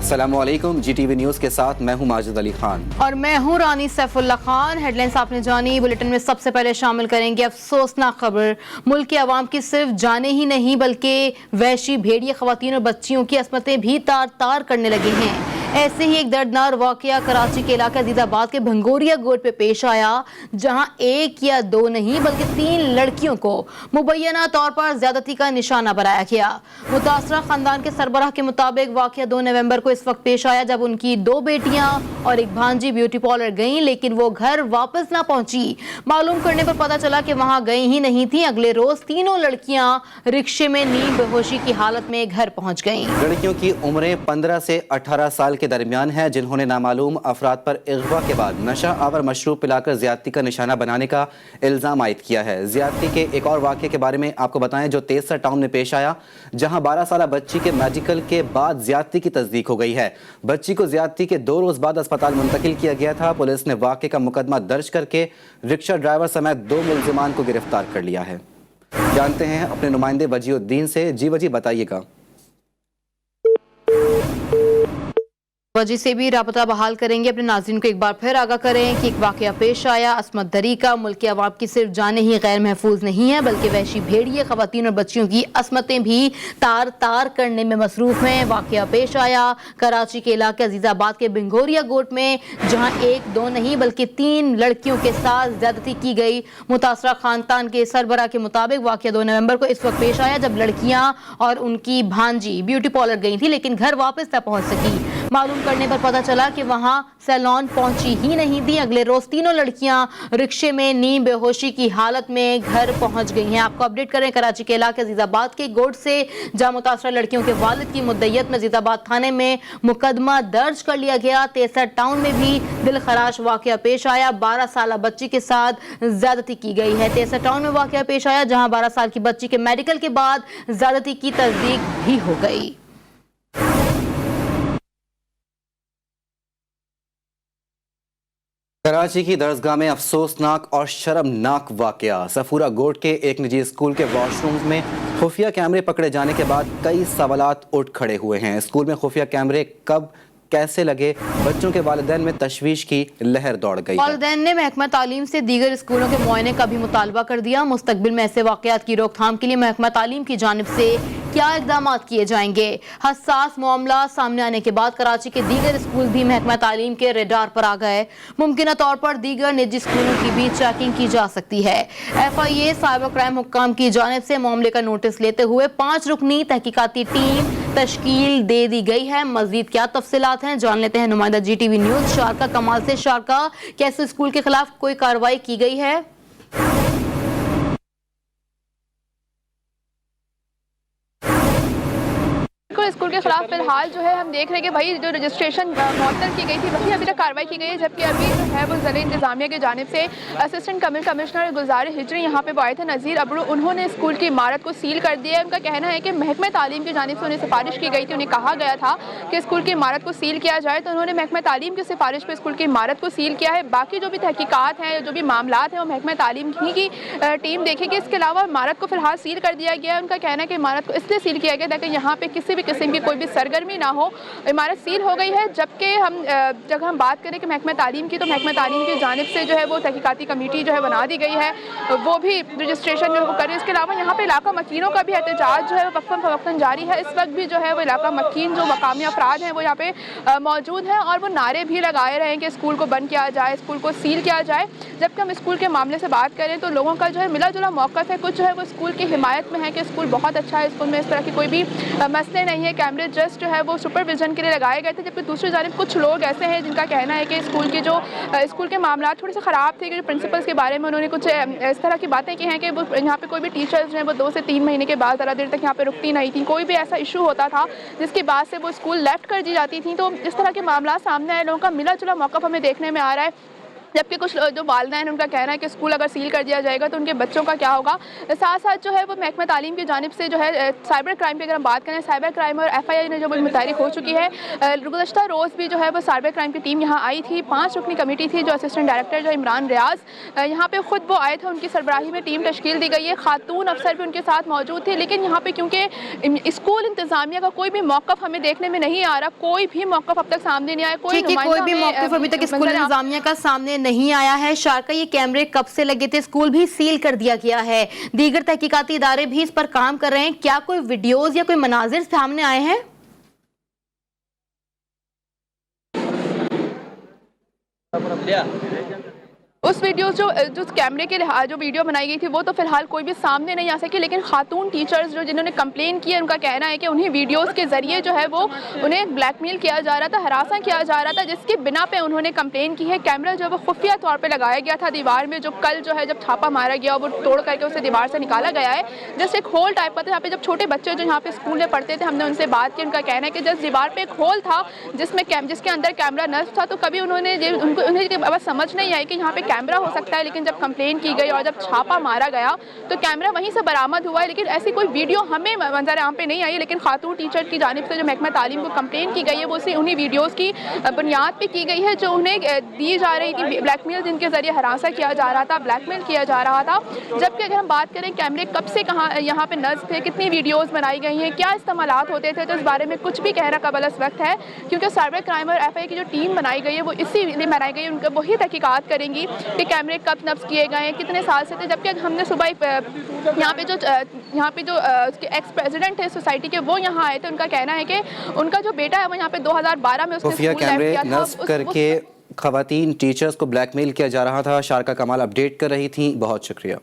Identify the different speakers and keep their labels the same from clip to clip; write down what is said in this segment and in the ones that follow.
Speaker 1: अस्सलामुअलैकुम, GTV news के साथ मैं हूं माजिद अली खान
Speaker 2: और मैं हूं रानी सैफुल्ला खान। हेडलाइंस आपने जानी, बुलेटिन में सबसे पहले शामिल करेंगे अफसोसनाक खबर। मुल्क के अवाम की सिर्फ जाने ही नहीं बल्कि वहशी भेड़िए खवातीन और बच्चियों की असमतें भी तार तार करने लगे हैं। ऐसे ही एक दर्दनाक वाकया कराची के इलाका अजीजाबाद के भंगोरिया गोड पे पेश आया, जहां एक या दो नहीं बल्कि 3 लड़कियों को मुबैना तौर पर ज्यादती का निशाना बनाया गया। मुतासरा खानदान के सरबराह के मुताबिक वाकया 2 नवंबर को इस वक्त पेश आया जब उनकी 2 बेटियां और एक भांजी ब्यूटी पार्लर गईं, लेकिन वो घर वापस ना पहुंची। मालूम करने पर पता चला कि वहां गई ही नहीं थी। अगले रोज तीनों लड़कियां रिक्शे में नींद बेहोशी की हालत में घर पहुंच गईं।
Speaker 1: लड़कियों की उम्रें 15 से 18 साल के दरमियान है, जिन्होंने नामालूम अफराद पर अगवा के बाद नशा आवर मशरूब पिलाकर ज्यादती का निशाना बनाने का इल्जाम आयद किया है। ज्यादती के एक और वाकये के बारे में आपको बताएं जो तेसर टाउन में पेश आया, जहां 12 साल बच्ची के मेडिकल के बाद ज्यादती की तस्दीक हो गई है। बच्ची को ज्यादती के 2 रोज बाद अस्पताल मुंतकिल किया गया था। पुलिस ने वाकये का मुकदमा दर्ज करके रिक्शा ड्राइवर समेत 2 मुल्जिमान को गिरफ्तार कर लिया है। जानते हैं अपने नुमाइंदे वजीउद्दीन से। जी वजी बताइएगा।
Speaker 2: वजी से भी राबता बहाल करेंगे। अपने नाज़रीन को एक बार फिर आगाह करें कि एक वाकया पेश आया अस्मत दरी का। मुल्क के अवाम की सिर्फ जाने ही गैर महफूज नहीं है बल्कि वहशी भेड़िए खवातीन और बच्चियों की असमतें भी तार तार करने में मसरूफ हैं। वाकया पेश आया कराची के इलाके अजीजाबाद के भंगोरिया गोट में, जहां एक दो नहीं बल्कि 3 लड़कियों के साथ ज्यादती की गई। मुतासरा खानदान के सरबराह के मुताबिक वाकया 2 नवंबर को इस वक्त पेश आया जब लड़कियां और उनकी भांजी ब्यूटी पार्लर गई थी, लेकिन घर वापस न पहुंच सकी। मालूम करने पर पता चला कि वहां सैलून पहुंची ही नहीं थी। अगले रोज तीनों लड़कियां रिक्शे में नींद बेहोशी की हालत में घर पहुंच गई हैं। आपको अपडेट करें कराची के इलाके अजीजाबाद के गोड से, जहां मुतासरा लड़कियों के वालिद की मुद्दयत में अजीजाबाद थाने में मुकदमा दर्ज कर लिया गया। तेसर टाउन में भी दिलखराश वाकया पेश आया। 12 साल बच्ची के साथ ज्यादती की गई है। तेसर टाउन में वाकया पेश आया जहां 12 साल की बच्ची के मेडिकल के बाद ज्यादती की तस्दीक भी हो गई।
Speaker 1: कराची की दरसगाह में अफसोसनाक और शर्मनाक वाकया। सफूरा गोट के एक निजी स्कूल के वॉशरूम्स में खुफिया कैमरे पकड़े जाने के बाद कई सवालात उठ खड़े हुए हैं। स्कूल में खुफिया कैमरे कब कैसे लगे, बच्चों के वालिदैन में तशवीश की लहर दौड़ गई।
Speaker 2: वालिदैन ने महकमा तालीम से दीगर स्कूलों के मुआयने का भी मुतालबा कर दिया। मुस्तकबिल में ऐसे वाकयात की रोकथाम के लिए महकमा तालीम की जानिब से क्या इकदाम किए जाएंगे। हसास मामला सामने आने के बाद कराची के दीगर स्कूल भी महकमा तालीम के रेडार पर आ गए। मुमकिन तौर पर दीगर निजी स्कूलों की भी चेकिंग की जा सकती है। FIA साइबर क्राइम हुक्काम की जानिब से मामले का नोटिस लेते हुए 5 रुकनी तहकीकाती टीम तश्कील दे दी गई है। मजीद क्या तफसीलात हैं जान लेते हैं नुमाइंदा GTV न्यूज़ शारका कमाल से। शारका, कैसे स्कूल के खिलाफ कोई कार्रवाई की गई है?
Speaker 3: स्कूल के खिलाफ फिलहाल जो है हम देख रहे हैं कि भाई जो रजिस्ट्रेशन मुअत्तल की गई थी वही अभी तक कार्रवाई की गई है, जबकि अभी जो है वो ज़िले इंतजामिया की जानिब से असिस्टेंट कमिश्नर गुलजार हिजरी यहाँ पे आए थे, नज़ीर अबरू, उन्होंने स्कूल की इमारत को सील कर दिया है। उनका कहना है कि महकमा तालीम की जानिब से उन्हें सिफारिश की गई थी, उन्हें कहा गया था कि स्कूल की इमारत को सील किया जाए, तो उन्होंने महकमा तालीम की सिफारिश पर स्कूल की इमारत को सील किया है। बाकी जो भी तहकीकात हैं, जो भी मामलात हैं, वो महकमा तालीम की टीम देखेगी। इसके अलावा इमारत को फिलहाल सील कर दिया गया है। उनका कहना है कि इमारत को इसलिए सील किया गया ताकि यहाँ पे किसी भी किस्म की कोई भी सरगर्मी ना हो। इमारत सील हो गई है। जबकि जब हम बात करें कि महकमा तालीम की, तो महकमा तालीम की जानिब से जो है वो तहकीकाती कमेटी जो है बना दी गई है, वो भी रजिस्ट्रेशन जो करे। इसके अलावा यहाँ पे इलाका मकीनों का भी एहतजाज जो है वक्फन फवक्फन जारी है। इस वक्त भी जो है वो इलाका मकीन जो मकामी अफराद हैं वो यहाँ पे मौजूद हैं और वो नारे भी लगाए रहे हैं कि स्कूल को बंद किया जाए, स्कूल को सील किया जाए। जबकि हम स्कूल के मामले से बात करें तो लोगों का जो है मिला जुला मौक़िफ़ है। कुछ जो है वो स्कूल की हिमायत में है कि स्कूल बहुत अच्छा है, स्कूल में इस तरह की कोई भी मसले नहीं है, कैमरे जस्ट जो है वो सुपरविजन के लिए लगाए गए थे। जबकि दूसरी जानिब कुछ लोग ऐसे हैं जिनका कहना है कि स्कूल के मामला थोड़े से ख़राब थे, कि प्रिंसिपल्स के बारे में उन्होंने कुछ इस तरह की बातें की हैं कि वो यहाँ पे कोई भी टीचर्स जो है वो 2 से 3 महीने के बाद ज़रा देर तक यहाँ पे रुकती नहीं थी। कोई भी ऐसा इशू होता था जिसकी बाद से वो स्कूल लेफ्ट कर दी जाती थी। तो इस तरह के मामला सामने आए, लोगों का मिला जुला मौक़िफ़ हमें देखने में आ रहा है। जबकि कुछ जो वालिदैन हैं उनका कहना है कि स्कूल अगर सील कर दिया जाएगा तो उनके बच्चों का क्या होगा। साथ साथ जो है वो महकमा तालीम की जानिब से जो है साइबर क्राइम की अगर हम बात करें, साइबर क्राइम और FIA ने जो मुतहरिक हो चुकी है। गुज़श्ता रोज़ भी जो है वो साइबर क्राइम की टीम यहाँ आई थी। 5 रुकनी कमेटी थी, जो असिस्टेंट डायरेक्टर जो इमरान रियाज यहाँ पे खुद वो आए थे, उनकी सरबराही में टीम तश्कील दी गई है। खातून अफसर भी उनके साथ मौजूद थे। लेकिन यहाँ पे क्योंकि स्कूल इंतजामिया का कोई भी मौक़िफ़ हमें देखने में नहीं आ रहा, कोई भी मौक़िफ़ अब तक सामने नहीं आया, कोई
Speaker 2: भी मौक़िफ़ अभी तक स्कूल इंतजामिया का सामने नहीं आया है। शारका, ये कैमरे कब से लगे थे? स्कूल भी सील कर दिया गया है, दीगर तहकीकाती इदारे भी इस पर काम कर रहे हैं, क्या कोई वीडियोस या कोई मनाजिर सामने आए हैं?
Speaker 3: उस वीडियो जो कैमरे के जो वीडियो बनाई गई थी वो तो फिलहाल कोई भी सामने नहीं आ सकी। लेकिन खातून टीचर्स जो जिन्होंने कंप्लेन की है, उनका कहना है कि उन्हीं वीडियोस के जरिए जो है वो उन्हें ब्लैकमेल किया जा रहा था, हरासा किया जा रहा था, जिसकी बिना पे उन्होंने कंप्लेन की है। कैमरा जो है वो खुफिया तौर पे लगाया गया था दीवार में, जो कल जो है जब छापा मारा गया वो तोड़ करके उसे दीवार से निकाला गया है। जैसे एक होल टाइप का था, यहाँ पे जब छोटे बच्चे जो यहाँ पे स्कूल में पढ़ते थे, हमने उनसे बात की, उनका कहना है कि जस्ट दीवार पे एक होल था जिसके अंदर कैमरा नस्ब था। तो कभी उन्हें बस समझ नहीं आई कि यहाँ पे कैमरा हो सकता है। लेकिन जब कंप्लेन की गई और जब छापा मारा गया तो कैमरा वहीं से बरामद हुआ है। लेकिन ऐसी कोई वीडियो हमें मंजर आम पे नहीं आई। लेकिन खातून टीचर की जानिब से जो महकमा तालीम को कंप्लेन की गई है वो उन्हीं वीडियोस की बुनियाद पे की गई है जो उन्हें दी जा रही थी, ब्लैकमेल जिनके जरिए हरासा किया जा रहा था, ब्लैकमेल किया जा रहा था। जबकि अगर हम बात करें कैमरे कब से कहाँ यहाँ पे नस्ब थे, कितनी वीडियोज़ बनाई गई हैं, क्या इस्तेमालात होते थे, तो इस बारे में कुछ भी कहना कबल इस वक्त है। क्योंकि साइबर क्राइम और FIA की जो टीम बनाई गई है वो इसीलिए बनाई गई है, उनका वही तहकीकात करेंगी कि कैमरे कब नस्ब किए गए हैं, कितने साल से थे। जबकि हमने सुबह यहाँ पे जो एक्स प्रेसिडेंट है सोसाइटी के, वो यहाँ आए थे। उनका कहना है कि उनका जो बेटा है वो यहाँ पे 2012 में उसने
Speaker 1: खुफिया कैमरे नस्ब करके खवातीन टीचर्स को ब्लैकमेल किया जा रहा था। शारका कमाल अपडेट कर रही थी, बहुत शुक्रिया।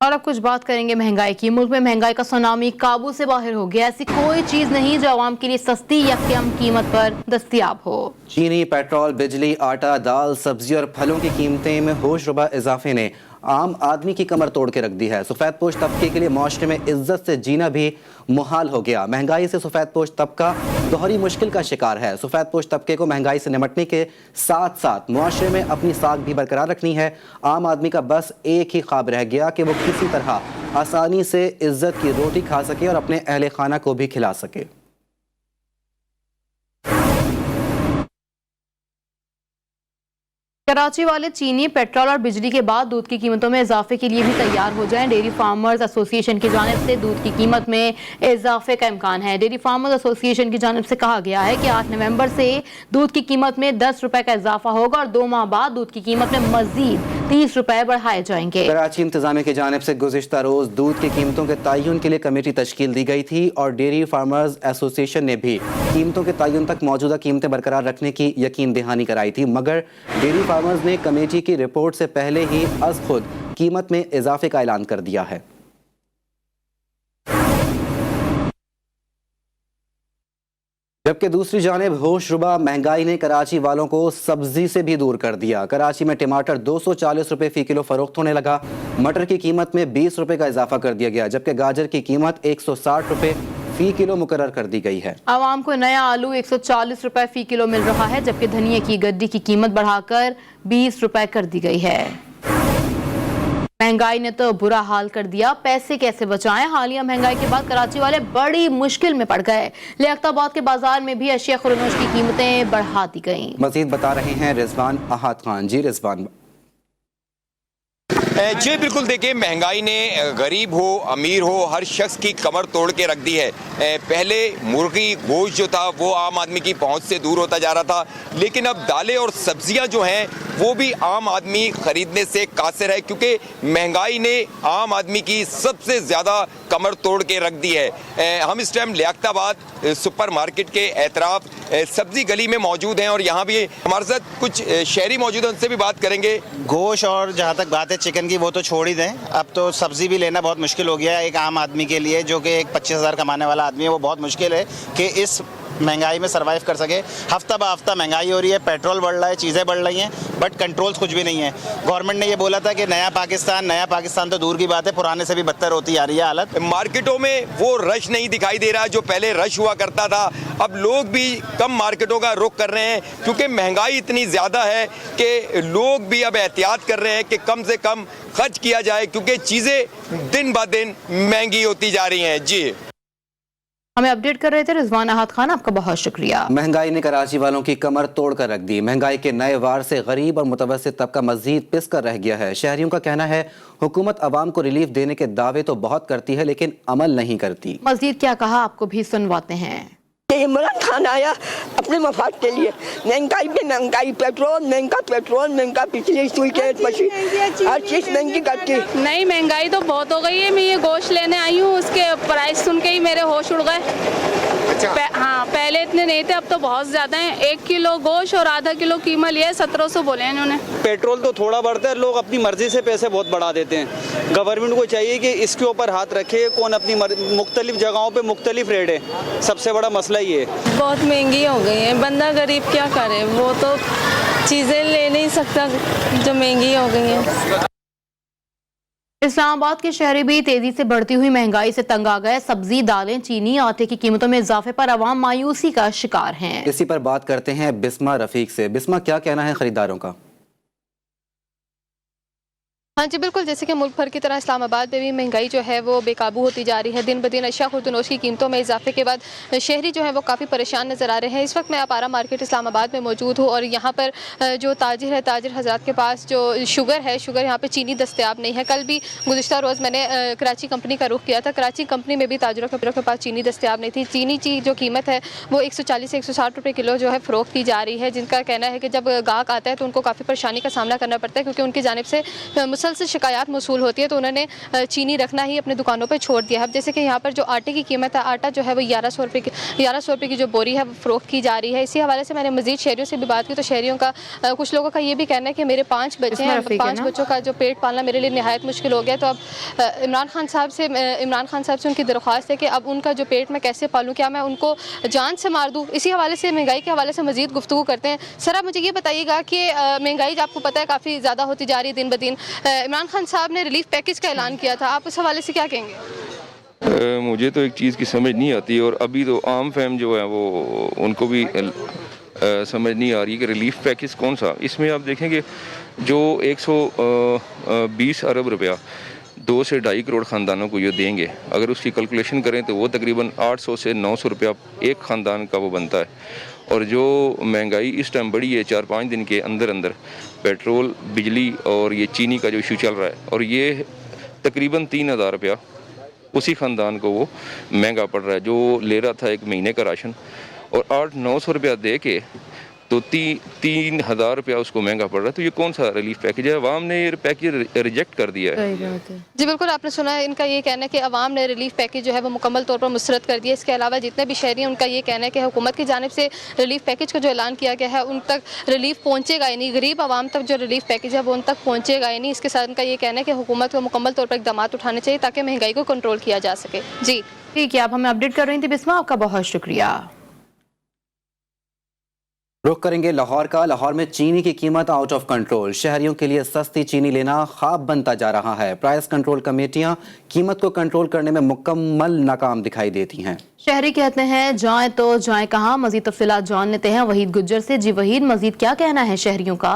Speaker 2: और अब कुछ बात करेंगे महंगाई की। मुल्क में महंगाई का सुनामी काबू से बाहर हो गया। ऐसी कोई चीज नहीं जो आवाम के लिए सस्ती या कम कीमत पर दस्तयाब हो।
Speaker 1: चीनी, पेट्रोल, बिजली, आटा, दाल, सब्जी और फलों की कीमतें में होशरुबा इजाफे ने आम आदमी की कमर तोड़ के रख दी है। सफेदपोश तबके के लिए माशरे में इज्जत से जीना भी मुहाल हो गया। महंगाई से सफेदपोश तबका दोहरी मुश्किल का शिकार है। सफेदपोश तबके को महंगाई से निपटने के साथ साथ माशरे में अपनी साख भी बरकरार रखनी है। आम आदमी का बस एक ही ख्वाब रह गया कि वो किसी तरह आसानी से इज्जत की रोटी खा सके और अपने अहले खाना को भी खिला सके।
Speaker 2: कराची वाले चीनी, पेट्रोल और बिजली के बाद दूध की कीमतों में इजाफे के लिए भी तैयार हो जाएं। डेयरी फार्मर्स एसोसिएशन की जानिब से दूध की कीमत में इजाफे का इम्कान है। डेयरी फार्मर्स एसोसिएशन की जानिब से कहा गया है कि 8 नवंबर से दूध की कीमत में 10 रुपए का इजाफा होगा और 2 माह बाद दूध की कीमत में मजीद 30 रुपए बढ़ाए जाएंगे।
Speaker 1: कराची इंतजामिया की जानिब से गुज़िश्ता रोज दूध की कीमतों के तयन के लिए कमेटी तश्कील दी गई थी और डेयरी फार्मर्स एसोसिएशन ने भी कीमतों के तयन तक मौजूदा कीमतें बरकरार रखने की यकीन दहानी कराई थी। मगर डेयरी फार्मर्स ने कमेटी की रिपोर्ट से पहले ही अज खुद कीमत में इजाफे का ऐलान कर दिया है। जबकि दूसरी जानिब होशरुबा महंगाई ने कराची वालों को सब्जी से भी दूर कर दिया। कराची में टमाटर 240 रुपए फी किलो फरोख्त होने लगा। मटर की कीमत में 20 रुपए का इजाफा कर दिया गया, जबकि गाजर की कीमत 160 रुपए फी किलो मुकर्रर कर दी गई है।
Speaker 2: आवाम को नया आलू 140 रुपए फी किलो मिल रहा है, जबकि धनिया की गड्डी की कीमत बढ़ाकर 20 रुपए कर दी गई है। महंगाई ने तो बुरा हाल कर दिया, पैसे कैसे बचाएं? हालिया महंगाई के बाद कराची वाले बड़ी मुश्किल में पड़ गए। लियाकताबाद के बाजार में भी अशिया खुरनोश की कीमतें बढ़ा दी गईं।
Speaker 1: मजीद बता रहे हैं रिजवान अहाद खान। जी रिजवान।
Speaker 4: जी बिल्कुल, देखिए महंगाई ने गरीब हो अमीर हो हर शख्स की कमर तोड़ के रख दी है। पहले मुर्गी गोश्त जो था वो आम आदमी की पहुंच से दूर होता जा रहा था, लेकिन अब दालें और सब्जियां जो हैं वो भी आम आदमी खरीदने से कासिर है, क्योंकि महंगाई ने आम आदमी की सबसे ज़्यादा कमर तोड़ के रख दी है। हम इस टाइम लियाकताबाद सुपर मार्केट के एतराफ सब्जी गली में मौजूद हैं और यहाँ भी हमारे साथ कुछ शहरी मौजूद हैं, उनसे भी बात करेंगे।
Speaker 5: गोश्त और जहाँ तक बात है चिकन की वो तो छोड़ ही दें, अब तो सब्जी भी लेना बहुत मुश्किल हो गया है एक आम आदमी के लिए, जो कि एक 25,000 कमाने वाला आदमी है। वो बहुत मुश्किल है कि इस महंगाई में सर्वाइव कर सके। हफ्ता ब हफ्ता महंगाई हो रही है, पेट्रोल बढ़ रहा है, चीज़ें बढ़ रही हैं, बट कंट्रोल्स कुछ भी नहीं है। गवर्नमेंट ने ये बोला था कि नया पाकिस्तान तो दूर की बात है, पुराने से भी बदतर होती आ रही है हालत।
Speaker 4: मार्केटों में वो रश नहीं दिखाई दे रहा जो पहले रश हुआ करता था। अब लोग भी कम मार्केटों का रुख कर रहे हैं क्योंकि महंगाई इतनी ज़्यादा है कि लोग भी अब एहतियात कर रहे हैं कि कम से कम खर्च किया जाए क्योंकि चीज़ें दिन ब दिन महंगी होती जा रही हैं। जी,
Speaker 2: हमें अपडेट कर रहे थे रिजवान अहद खान, आपका बहुत शुक्रिया।
Speaker 1: महंगाई ने कराची वालों की कमर तोड़ कर रख दी। महंगाई के नए वार से गरीब और मुतवस्सित तबका मजीद पिस कर रह गया है। शहरियों का कहना है हुकूमत अवाम को रिलीफ देने के दावे तो बहुत करती है लेकिन अमल नहीं करती।
Speaker 2: मजीद क्या कहा आपको भी सुनवाते हैं।
Speaker 6: इमरान खान आया अपने मफाद के लिए, महंगाई पे महंगाई, पेट्रोल महंगा, बिजली सुई के मशीन, हर चीज़ महंगी करती।
Speaker 7: नहीं, महंगाई तो बहुत हो गई है। मैं ये गोश्त लेने आई हूँ, उसके प्राइस सुन के ही मेरे होश उड़ गए। हाँ, पहले इतने नहीं थे, अब तो बहुत ज़्यादा हैं। 1 किलो गोश्त और आधा किलो कीमा लिया है, 1700 बोले हैं इन्होंने।
Speaker 8: पेट्रोल तो थोड़ा बढ़ता है, लोग अपनी मर्जी से पैसे बहुत बढ़ा देते हैं। गवर्नमेंट को चाहिए कि इसके ऊपर हाथ रखे, कौन अपनी मुख्तलिफ जगहों पे मुख्तलिफ रेट है, सबसे बड़ा मसला ये है।
Speaker 7: बहुत महंगी हो गई है, बंदा गरीब क्या करे, वो तो चीज़ें ले नहीं सकता जो महंगी हो गई हैं।
Speaker 2: इस्लामाबाद के शहरी भी तेजी से बढ़ती हुई महंगाई से तंग आ गए। सब्जी, दालें, चीनी, आटे की कीमतों में इजाफे पर आवाम मायूसी का शिकार हैं।
Speaker 1: इसी पर बात करते हैं बिस्मा रफीक से। बिस्मा, क्या कहना है खरीदारों का?
Speaker 3: हाँ जी बिल्कुल, जैसे कि मुल्क भर की तरह इस्लामाबाद में भी महंगाई जो है वो बेकाबू होती जा रही है। दिन ब दिन अशिया खुर्दनोश की कीमतों में इजाफे के बाद शहरी जो है वो काफ़ी परेशान नज़र आ रहे हैं। इस वक्त मैं अपारा मार्केट इस्लामाबाद में मौजूद हूँ और यहाँ पर जो ताजिर है, ताजिर हज़रात के पास जो शुगर है, शुगर यहाँ पर चीनी दस्तयाब नहीं है। कल भी गुज़िश्ता रोज़ मैंने कराची कंपनी का रुख किया था, कराची कंपनी में भी ताजिरों के पास चीनी दस्तयाब नहीं थी। चीनी की जो कीमत है वो 140 से 160 रुपये किलो जो है फ़रोख्त की जा रही है, जिनका कहना है कि जब गाहक आता है तो उनको काफ़ी परेशानी का सामना करना पड़ता है क्योंकि उनकी जानिब से मुसलसल शिकायत मौसूल होती है, तो उन्होंने चीनी रखना ही अपने दुकानों पर छोड़ दिया है। अब जैसे कि यहाँ पर जो आटे की कीमत है, आटा जो है वो 1100 रुपये की जो बोरी है वो फ़रोख्त की जा रही है। इसी हवाले से मैंने मज़ीद शहरियों से भी बात की तो शहरियों का कुछ लोगों का ये भी कहना है कि मेरे 5 बच्चे हैं, 5 बच्चों का जो पेट पालना मेरे लिए निहायत मुश्किल हो गया। तो अब इमरान खान साहब से उनकी दरख्वास्त है कि अब उनका जो पेट मैं कैसे पालूँ, क्या मैं उनको जान से मार दूँ। इसी हवाले से महंगाई के हवाले से मज़ीद गुफ्तगू करते हैं। सर, आप मुझे ये बताइएगा कि महंगाई आपको पता है काफ़ी ज़्यादा होती जा रही है दिन ब दिन। इमरान खान साहब ने रिलीफ पैकेज का ऐलान किया था, आप उस हवाले से क्या कहेंगे?
Speaker 9: मुझे तो एक चीज़ की समझ नहीं आती और अभी तो आम फैम जो है वो उनको भी समझ नहीं आ रही कि रिलीफ पैकेज कौन सा। इसमें आप देखेंगे जो 120 अरब रुपया 2 से 2.5 करोड़ ख़ानदानों को ये देंगे, अगर उसकी कैलकुलेशन करें तो वो तकरीबन 800 से 900 रुपया एक ख़ानदान का वो बनता है। और जो महंगाई इस टाइम बढ़ी है 4-5 दिन के अंदर अंदर, पेट्रोल, बिजली और ये चीनी का जो इशू चल रहा है, और ये तकरीबन 3000 रुपया उसी ख़ानदान को वो महंगा पड़ रहा है जो ले रहा था एक महीने का राशन, और 800-900 रुपया दे के तो 3000 रुपया उसको महंगा पड़ रहा है। तो ये कौन सा रिलीफ पैकेज है? अवाम ने ये पैकेज रिजेक्ट कर दिया है।
Speaker 3: जी बिल्कुल, आपने सुना है, इनका ये कहना है कि अवाम ने रिलीफ पैकेज जो है वो मुकम्मल तौर पर मुस्तरद कर दिया। इसके अलावा जितने भी शहरी हैं उनका ये कहना है कि हुकूमत की जानिब से रिलीफ पैकेज का जो ऐलान किया गया है उन तक रिलीफ पहुँचेगा ही नहीं, गरीब आवाम तक जो रिलीफ पैकेज है वो उन तक पहुँचेगा ही नहीं। इसके साथ उनका ये कहना है कि हुकूमत को मुकम्मल तौर पर इक़दाम उठाने चाहिए ताकि महंगाई को कंट्रोल किया जा सके। जी
Speaker 2: ठीक है, आप हमें अपडेट कर रही थी बिस्मा, आपका बहुत शुक्रिया।
Speaker 1: रुख करेंगे लाहौर का। लाहौर में चीनी की कीमत आउट ऑफ कंट्रोल। शहरियों के लिए सस्ती चीनी लेना ख्वाब बनता जा रहा है। प्राइस कंट्रोल कमेटियां कीमत को कंट्रोल करने में मुकम्मल नाकाम दिखाई देती हैं।
Speaker 2: शहरी कहते हैं जाएं तो जाएं कहां। मजीद तफसीलात जान लेते हैं वहीद गुज्जर से। जी वहीद, मजीद क्या कहना है शहरियों का?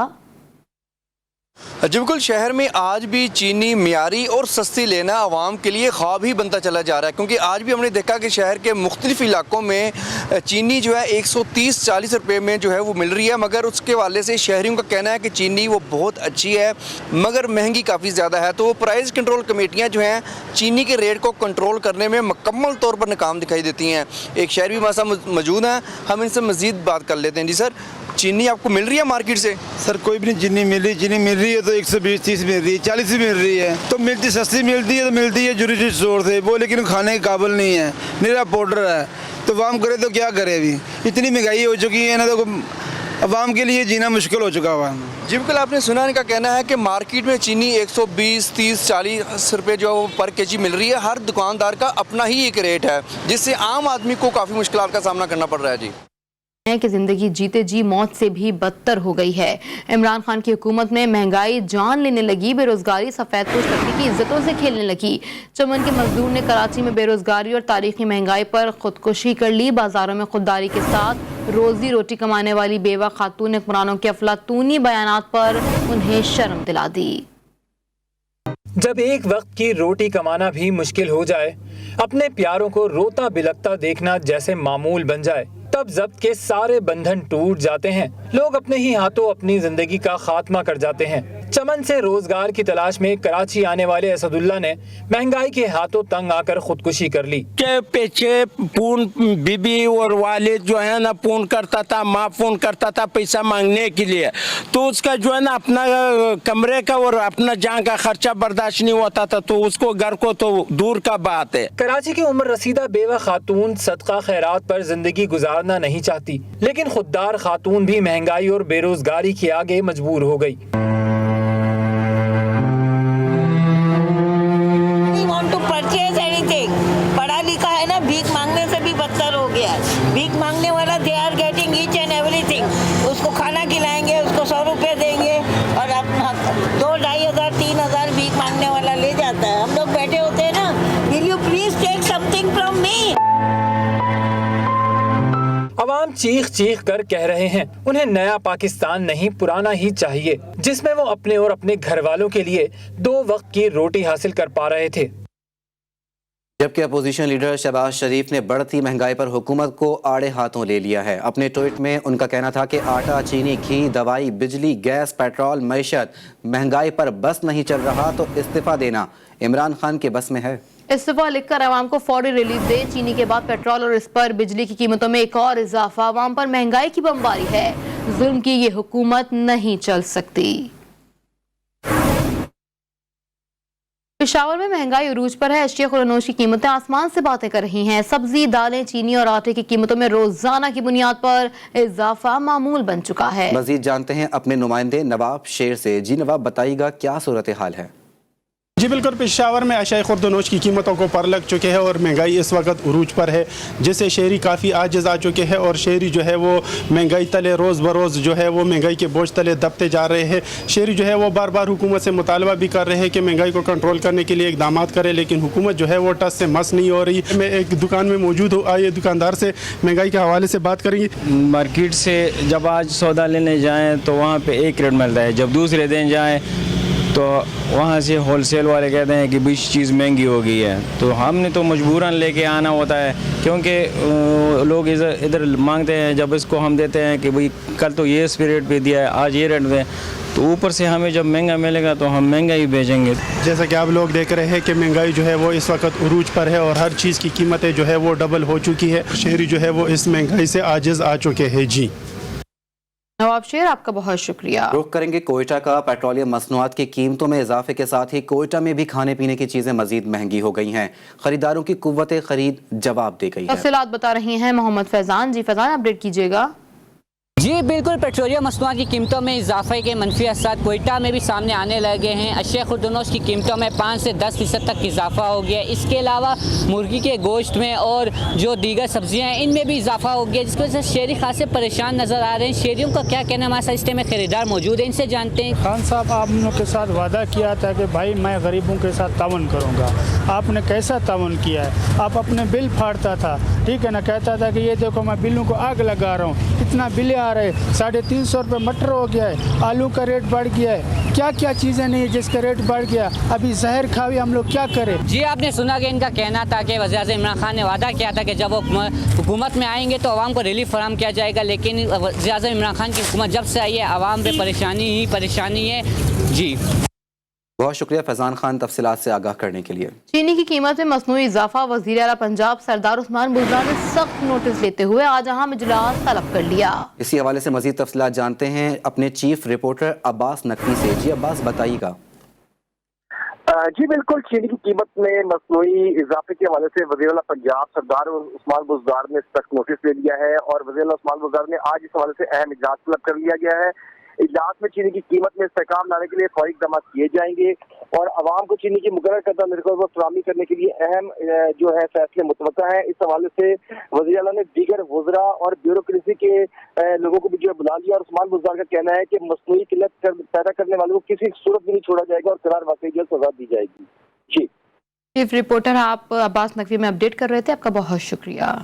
Speaker 10: जी बिल्कुल, शहर में आज भी चीनी मियारी और सस्ती लेना आवाम के लिए ख्वाब ही बनता चला जा रहा है, क्योंकि आज भी हमने देखा कि शहर के मुख्तलिफ इलाकों में चीनी जो है 130-40 रुपये में जो है वो मिल रही है, मगर उसके वाले से शहरियों का कहना है कि चीनी वो बहुत अच्छी है मगर महंगी काफ़ी ज़्यादा है। तो प्राइस कंट्रोल कमेटियाँ जो हैं चीनी के रेट को कंट्रोल करने में मुकम्मल तौर पर नाकाम दिखाई देती हैं। एक शहरी भी हमारे साथ मौजूद हैं, हम इनसे मज़ीद बात कर लेते हैं। जी सर, चीनी आपको मिल रही है मार्केट से?
Speaker 11: सर कोई भी नहीं चीनी मिल रही है तो 120-30 मिल रही है, 40 मिल रही है, तो मिलती सस्ती मिलती है तो मिलती है जुरी स्टोर से वो, लेकिन खाने के काबिल नहीं है, निरा पाउडर है। तो वाम करे तो क्या करे, अभी इतनी महंगाई हो चुकी है ना, तो अवाम के लिए जीना मुश्किल हो चुका हुआ है।
Speaker 10: जी बिल्कुल, आपने सुना, इनका कहना है कि मार्केट में चीनी 120, 30, 40 रुपये जो है वो पर केजी मिल रही है। हर दुकानदार का अपना ही एक रेट है, जिससे आम आदमी को काफ़ी मुश्किलात का सामना करना पड़ रहा है। जी
Speaker 2: है कि जिंदगी जीते जी मौत से भी बदतर हो गई है। इमरान खान की हुकूमत में महंगाई जान लेने लगी, बेरोजगारी सफेदपोश तबके की इज्जतों से खेलने लगी। चमन के मजदूर ने कराची में बेरोजगारी और तारीखी महंगाई पर खुदकुशी कर ली। बाजारों में खुददारी के साथ रोजी रोटी कमाने वाली बेवा खातून हुक्मरानों के अफलातूनी बयानात पर उन्हें शर्म दिला दी।
Speaker 12: जब एक वक्त की रोटी कमाना भी मुश्किल हो जाए, अपने प्यारों को रोता बिलखता देखना जैसे मामूल बन जाए, तब जब्त के सारे बंधन टूट जाते हैं। लोग अपने ही हाथों अपनी जिंदगी का खात्मा कर जाते हैं। चमन से रोजगार की तलाश में कराची आने वाले असदुल्ला ने महंगाई के हाथों तंग आकर खुदकुशी कर ली।
Speaker 13: के पीछे फोन बीबी और वालिद जो है ना फोन करता था, माँ फोन करता था पैसा मांगने के लिए, तो उसका जो है ना अपना कमरे का और अपना जहाँ का खर्चा बर्दाश्त नहीं होता था, तो उसको घर को तो दूर का बात है।
Speaker 12: कराची की उम्र रसीदा बेवा खातून सदका खैरात पर जिंदगी गुजारना नहीं चाहती, लेकिन खुददार खातून भी महंगाई और बेरोजगारी के आगे मजबूर हो गई।
Speaker 14: पढ़ा लिखा है ना, भीख मांगने से भी बदतर हो गया। भीख मांगने वाला they are getting each and everything. उसको खाना खिलाएंगे, उसको 100 रुपये देंगे और अपना 2-2,500 3,000 भीख मांगने वाला ले जाता है। हम लोग बैठे होते हैं ना, will you please take something from me.
Speaker 12: अवाम चीख चीख कर कह रहे हैं उन्हें नया पाकिस्तान नहीं पुराना ही चाहिए, जिसमें वो अपने और अपने घर वालों के लिए 2 वक्त की रोटी हासिल कर पा रहे थे।
Speaker 1: जबकि अपोजिशन लीडर शहबाज शरीफ ने बढ़ती महंगाई पर हुकूमत को आड़े हाथों ले लिया है। अपने ट्वीट में उनका कहना था कि आटा, चीनी, घी, दवाई, बिजली, गैस, पेट्रोल, मईशत महंगाई पर बस नहीं चल रहा तो इस्तीफा देना इमरान खान के बस में है।
Speaker 2: इस्तीफा लिखकर आवाम को फौरी रिलीफ दे। चीनी के बाद पेट्रोल और इस पर बिजली की कीमतों में एक और इजाफा। आवाम पर महंगाई की बमबारी है। जुल्म की ये हुकूमत नहीं चल सकती। पेशावर में महंगाई उरूज पर है। अशिया और अनोश की कीमतें आसमान से बातें कर रही हैं। सब्जी, दालें, चीनी और आटे की कीमतों में रोजाना की बुनियाद पर इजाफा मामूल बन चुका है।
Speaker 1: मजीद जानते हैं अपने नुमाइंदे नवाब शेर से। जी नवाब, बताइएगा क्या सूरत हाल है?
Speaker 15: जी बिल्कुल, पेशावर में अशिया खुर्दनोश की कीमतों को पर लग चुके हैं और महंगाई इस वक्त उरूज पर है, जिससे शहरी काफ़ी आजिज़ आ चुके हैं और शहरी जो है वो महंगाई तले रोज़ बरोज़ जो है वो महंगाई के बोझ तले दबते जा रहे हैं। शहरी जो है वो बार बार हुकूमत से मुतालबा भी कर रहे हैं कि महंगाई को कंट्रोल करने के लिए इकदाम करें, लेकिन हुकूमत जो है वो टस से मस नहीं हो रही। मैं एक दुकान में मौजूद हूँ, आइए दुकानदार से महंगाई के हवाले से बात करेंगे।
Speaker 16: मार्केट से जब आज सौदा लेने जाएँ तो वहाँ पर एक रेट मिलता है, जब दूसरे दिन जाएँ तो वहाँ से होलसेल वाले कहते हैं कि भाई चीज़ महंगी हो गई है। तो हमने तो मजबूरन लेके आना होता है, क्योंकि लोग इधर मांगते हैं। जब इसको हम देते हैं कि भाई कल तो ये इस रेट पे दिया है, आज ये रेट दें, तो ऊपर से हमें जब महंगा मिलेगा तो हम महंगा ही बेचेंगे।
Speaker 15: जैसा कि आप लोग देख रहे हैं कि महंगाई जो है वो इस वक्त उरूज पर है और हर चीज़ की कीमतें जो है वो डबल हो चुकी है। शहरी जो है वो इस महंगाई से आजिज़ आ चुके हैं। जी
Speaker 2: नवाब शेर, आपका बहुत शुक्रिया।
Speaker 1: रुख करेंगे कोयटा का। पेट्रोलियम मसनूआत की कीमतों में इजाफे के साथ ही कोयटा में भी खाने पीने की चीजें मजीद महंगी हो गई हैं। खरीदारों की कुव्वत खरीद जवाब दे गई है।
Speaker 2: तफसीलात बता रही हैं मोहम्मद फैजान। जी फैजान, अपडेट कीजिएगा।
Speaker 17: जी बिल्कुल, पेट्रोलियम मसनूआत की कीमतों में इजाफे के मनफी असर कोयटा में भी सामने आने लगे हैं। अशिया खुर्दनोश की कीमतों में 5 से 10% तक इजाफा हो गया। इसके अलावा मुर्गी के गोश्त में और जो दीगर सब्जियां हैं इनमें भी इजाफा हो गया, जिसकी वजह से शहरी खासे परेशान नज़र आ रहे हैं। शहरियों का क्या कहना, हमारे साथ इस टाइम में खरीदार मौजूद है, इनसे जानते हैं।
Speaker 18: खान साहब, आप लोग के साथ वादा किया था कि भाई मैं गरीबों के साथ तावन करूँगा, आपने कैसा तावन किया है? आप अपने बिल फाड़ता था, ठीक है ना, कहता था कि ये देखो मैं बिलों को आग लगा रहा हूँ, इतना बिल आ रहे, 350 रुपये मटर हो गया है, आलू का रेट बढ़ गया है, क्या क्या चीज़ें नहीं जिसका रेट बढ़ गया। अभी जहर खावी, हम लोग क्या करें?
Speaker 17: जी आपने सुना कि इनका कहना था कि वज़ीर-ए-आज़म इमरान खान ने वादा किया था कि जब वो हुकूमत में आएंगे तो आवाम को रिलीफ फराहम किया जाएगा, लेकिन वज़ीर-ए-आज़म इमरान खान की हुकूमत जब से आई है आवाम पे परेशानी ही परेशानी है। जी
Speaker 1: बहुत शुक्रिया फैजान खान तफसीलात से आगाह करने के लिए।
Speaker 2: चीनी की कीमत में मसनूई इजाफा। वज़ीर आला पंजाब सरदार उस्मान बुज़दार ने सख्त नोटिस लेते हुए आज अहम इजलास तलब कर लिया।
Speaker 1: इसी हवाले से मजीद तफसीलात जानते हैं अपने चीफ रिपोर्टर अब्बास नकवी से। जी अब्बास, बताइएगा।
Speaker 19: जी बिल्कुल, चीनी की कीमत में मसनूई इजाफे के हवाले से वज़ीर-ए-आला पंजाब सरदार उस्मान बुज़दार ने सख्त नोटिस ले लिया है और वज़ीर-ए-आला उस्मान बुज़दार ने आज इस हवाले से अहम इजलास तलब कर लिया गया है। इजलास में चीनी की कीमत में इस्तेहकाम लाने के लिए फौरी इक़दाम किए जाएंगे और आवाम को चीनी की मुकर्रर करदा निर्गत फराहमी करने के लिए अहम जो है फैसले मुतवक्का है। इस हवाले से वज़ीर-ए-आला ने दीगर वज़रा और ब्यूरोक्रेसी के लोगों को भी जो बुला लिया और उस्मान बुज़दार का कहना है कि मसनूई किल्लत पैदा करने वालों को किसी सूरत में नहीं छोड़ा जाएगा और करार वाकई जल्द सजा दी जाएगी। जी
Speaker 2: चीफ रिपोर्टर आप अब्बास नकवी में अपडेट कर रहे थे, आपका बहुत शुक्रिया।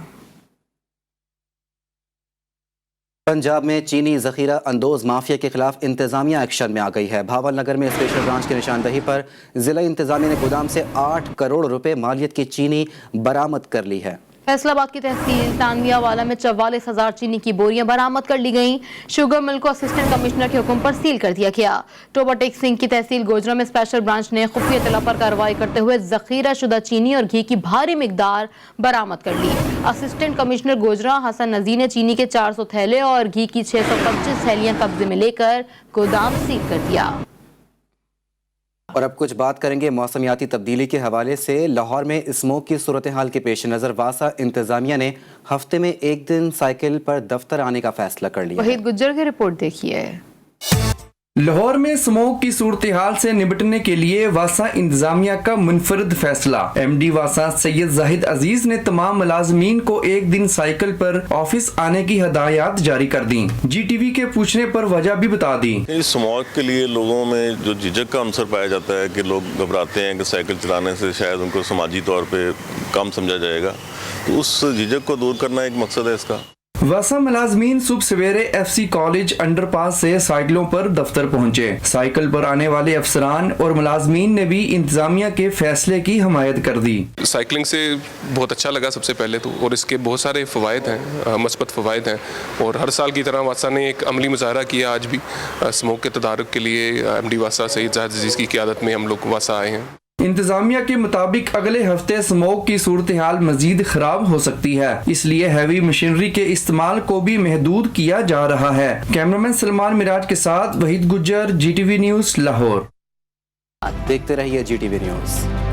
Speaker 1: पंजाब में चीनी जखीरा अंदोज माफिया के खिलाफ इंतजामिया एक्शन में आ गई है। भावल नगर में स्पेशल ब्रांच की निशानदही पर जिला इंतजामिया ने गोदाम से 8 करोड़ रुपए मालियत की चीनी बरामद कर ली है।
Speaker 2: फैसलाबाद की तहसील तानवियावाला में 44,000 चीनी की बोरियां बरामद कर ली गईं। शुगर मिल को असिस्टेंट कमिश्नर के हुक्म पर सील कर दिया गया। टोबाटेक सिंह की तहसील गोजरा में स्पेशल ब्रांच ने खुफिया इत्तला पर कार्रवाई करते हुए जखीरा शुदा चीनी और घी की भारी मिकदार बरामद कर ली। असिस्टेंट कमिश्नर गोजरा हसन नजीर ने चीनी के 400 थैले और घी की 625 थैलियां कब्जे में लेकर गोदाम सील कर दिया।
Speaker 1: और अब कुछ बात करेंगे मौसमियाती तब्दीली के हवाले से। लाहौर में स्मोक की सूरत हाल के पेश नज़र वासा इंतजामिया ने हफ्ते में एक दिन साइकिल पर दफ्तर आने का फैसला कर लिया।
Speaker 2: वहीद गुज्जर की रिपोर्ट देखिए।
Speaker 20: लाहौर में स्मोक की सूरत हाल से निपटने के लिए वासा इंतजामिया का मुनफरद फैसला। MD वासा सैयद जाहिद अजीज ने तमाम मुलाजमीन को एक दिन साइकिल पर ऑफिस आने की हदायत जारी कर दी। GTV के पूछने पर वजह भी बता दी।
Speaker 21: स्मोक के लिए लोगों में जो झिझक का अंसर पाया जाता है कि लोग घबराते हैं कि साइकिल चलाने से शायद उनको समाजी तौर पर कम समझा जाएगा, तो उस झिझक को दूर करना एक मकसद है इसका।
Speaker 20: वासा मुलाजमीन सुबह सवेरे FC कॉलेज अंडरपास से साइकिलों पर दफ्तर पहुंचे। साइकिल पर आने वाले अफसरान और मुलाजमीन ने भी इंतजामिया के फैसले की हमायत कर दी।
Speaker 22: साइकिलिंग से बहुत अच्छा लगा सबसे पहले तो, और इसके बहुत सारे फ़वाइद हैं, मस्बत फ़वाइद हैं, और हर साल की तरह वासा ने एक अमली मुजाहरा किया। आज भी स्मोक के तदारुक के लिए MD वासा सैयद जाहिद अजीज की क़यादत में हम लोग वासा आए हैं।
Speaker 20: इंतजामिया के मुताबिक अगले हफ्ते स्मोक की सूरत हाल मजीद खराब हो सकती है, इसलिए हैवी मशीनरी के इस्तेमाल को भी महदूद किया जा रहा है। कैमरामैन सलमान मिराज के साथ वहीद गुज्जर, GTV न्यूज़ लाहौर।
Speaker 1: देखते रहिए GTV न्यूज़।